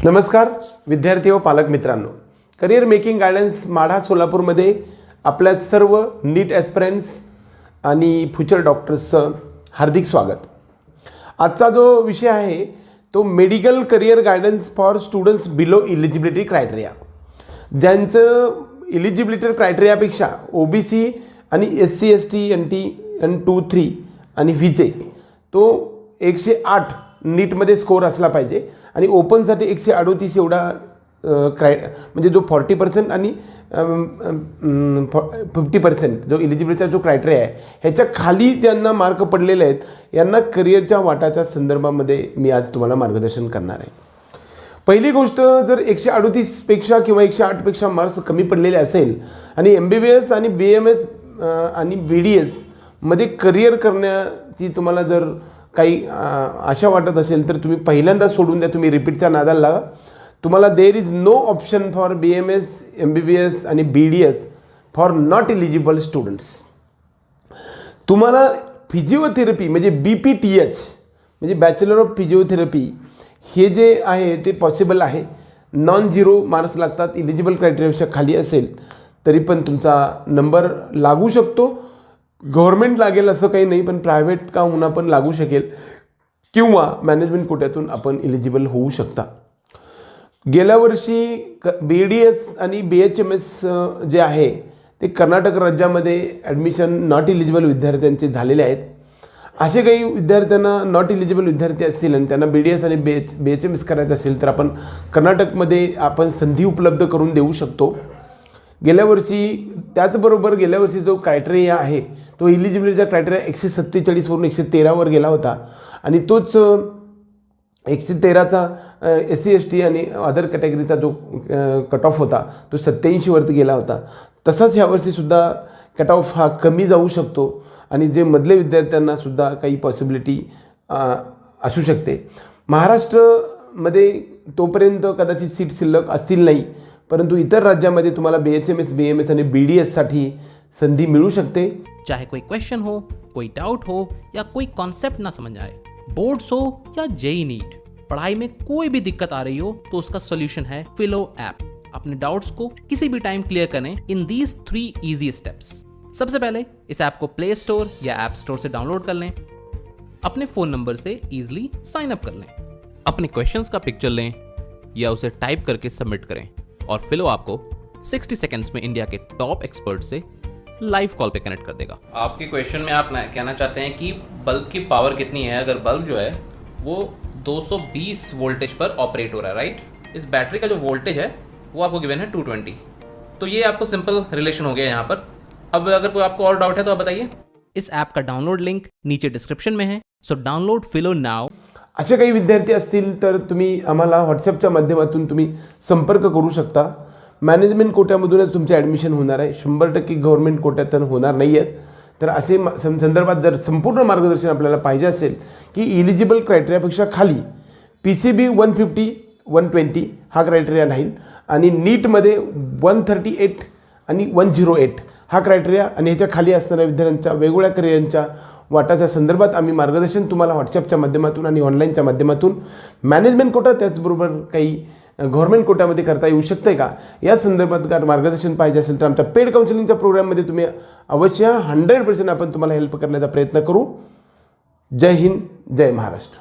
नमस्कार विद्यार्थी व पालक मित्रांनो, करिअर मेकिंग गायडन्स माढा सोलापूरमध्ये आपल्या सर्व नीट ॲस्पिरंट्स आणि फ्युचर डॉक्टर्सचं हार्दिक स्वागत. आजचा जो विषय आहे तो medical career guidance for students below eligibility criteria. ज्यांचं इलिजिबिलिटी क्रायटेरियापेक्षा OBC आणि SC ST NT N2 3 आणि व्हीचे तो 108 नीटमध्ये स्कोअर असला पाहिजे आणि ओपनसाठी 138 एवढा म्हणजे जो 40% आणि 50% जो इलिजिबिलिटीचा जो क्रायटेरिया आहे ह्याच्या खाली ज्यांना मार्क पडलेले आहेत यांना करिअरच्या वाटाच्या संदर्भामध्ये मी आज तुम्हाला मार्गदर्शन करणार आहे. पहिली गोष्ट, जर 138 पेक्षा किंवा 108 पेक्षा मार्क्स कमी पडलेले असेल आणि MBBS आणि BMS आणि BDS मध्ये करिअर करण्याची तुम्हाला जर काही आशा वाटत असेल तर तुम्ही पहिल्यांदा सोडून द्या, तुम्ही रिपीटच्या नादाला लागा. तुम्हाला there is no option for BMS MBBS आणि BDS for not eligible students. तुम्हाला फिजिओथेरपी म्हणजे BPTH म्हणजे बॅचलर ऑफ फिजिओथेरपी हे जे आहे ते पॉसिबल आहे. नॉन झिरो मार्क्स लागतात, इलिजिबल क्रायटेरियापेक्षा खाली असेल तरी पण तुमचा नंबर लागू शकतो. गव्हर्मेंट लागेल असं काही नाही, पण प्रायव्हेट का होणं पण लागू शकेल किंवा मॅनेजमेंट कोट्यातून आपण इलिजिबल होऊ शकता. गेल्या वर्षी BDS आणि BHMS जे आहे ते कर्नाटक राज्यामध्ये ॲडमिशन नॉट इलिजिबल विद्यार्थ्यांचे झालेले आहेत. असे काही विद्यार्थ्यांना नॉट इलिजिबल विद्यार्थी असतील आणि त्यांना BDS आणि BHMS करायचं असेल तर आपण कर्नाटकमध्ये आपण संधी उपलब्ध करून देऊ शकतो. गेल्या वर्षी त्याचबरोबर गेल्या वर्षी जो क्रायटेरिया आहे तो इलिजिबिलिटीचा क्रायटेरिया 147 वरून 113 गेला होता आणि तोच 113चा SC ST आणि अदर कॅटेगरीचा जो कट ऑफ होता तो 87 वरती गेला होता. तसाच ह्यावर्षीसुद्धा कट ऑफ हा कमी जाऊ शकतो आणि जे मधले विद्यार्थ्यांनासुद्धा काही पॉसिबिलिटी असू शकते. महाराष्ट्रामध्ये तोपर्यंत कदाचित सीट शिल्लक असतील नाही, परंतु इतर राज्यामध्ये तुम्हाला BHMS BMS आणि BDSसाठी संधी मिळू शकते. चाहे कोई क्वेश्चन हो, कोई डाउट हो या कोई कॉन्सेप्ट ना समझ आए, बोर्ड्स हो या JEE नीट, पढ़ाई में कोई भी दिक्कत आ रही हो तो उसका सोल्यूशन है फिलो ऐप. अपने डाउट्स को किसी भी टाइम क्लियर करें इन दीज 3 इजी स्टेप्स. सबसे पहले इस ऐप को प्ले स्टोर या ऐप स्टोर से डाउनलोड कर लें. अपने फ़ोन नंबर से ईजिली साइन अप कर लें. अपने क्वेश्चंस का पिक्चर लें या उसे टाइप करके सबमिट करें और फिलो आपको 60 सेकंड्स में इंडिया के टॉप एक्सपर्ट से लाइव कॉल पे कनेक्ट कर देगा. आपके क्वेश्चन में आप कहना चाहते हैं कि बल्ब की पावर कितनी है. अगर बल्ब जो है वो 220 वोल्टेज पर ऑपरेट हो रहा है, राइट. इस बैटरी का जो वोल्टेज है वो आपको गिवन है 220. तो ये आपको सिंपल रिलेशन हो गया यहाँ पर. अब अगर कोई आपको और डाउट है तो आप बताइए. इस ऐप का डाउनलोड लिंक नीचे डिस्क्रिप्शन में है, सो डाउनलोड फिलो नाउ. असे काही विद्यार्थी असतील तर तुम्ही आम्हाला व्हॉट्सअपच्या माध्यमातून तुम्ही संपर्क करू शकता. मॅनेजमेंट कोट्यामधूनच तुमचे ॲडमिशन होणार आहे, 100% गव्हर्मेंट कोट्यातून होणार नाही आहेत. तर असे संदर्भात जर संपूर्ण मार्गदर्शन आपल्याला पाहिजे असेल की इलिजिबल क्रायटेरियापेक्षा खाली PCB 150 120 हा क्रायटेरिया राहील आणि नीटमध्ये 138 आणि 108 हा क्रायटेरिया आणि ह्याच्या खाली असणाऱ्या विद्यार्थ्यांच्या वेगवेगळ्या करिअरच्या वाटाच्या संदर्भात आम्ही मार्गदर्शन तुम्हाला व्हॉट्सअपच्या माध्यमातून आणि ऑनलाईनच्या माध्यमातून मॅनेजमेंट कोटा त्याचबरोबर काही गव्हर्मेंट कोट्यामध्ये करता येऊ शकते का या संदर्भात मार्गदर्शन पाहिजे असेल तर आमच्या पेड काउन्सिलिंगच्या प्रोग्राममध्ये तुम्ही अवश्य 100% आपण तुम्हाला हेल्प करण्याचा प्रयत्न करू. जय हिंद, जय महाराष्ट्र.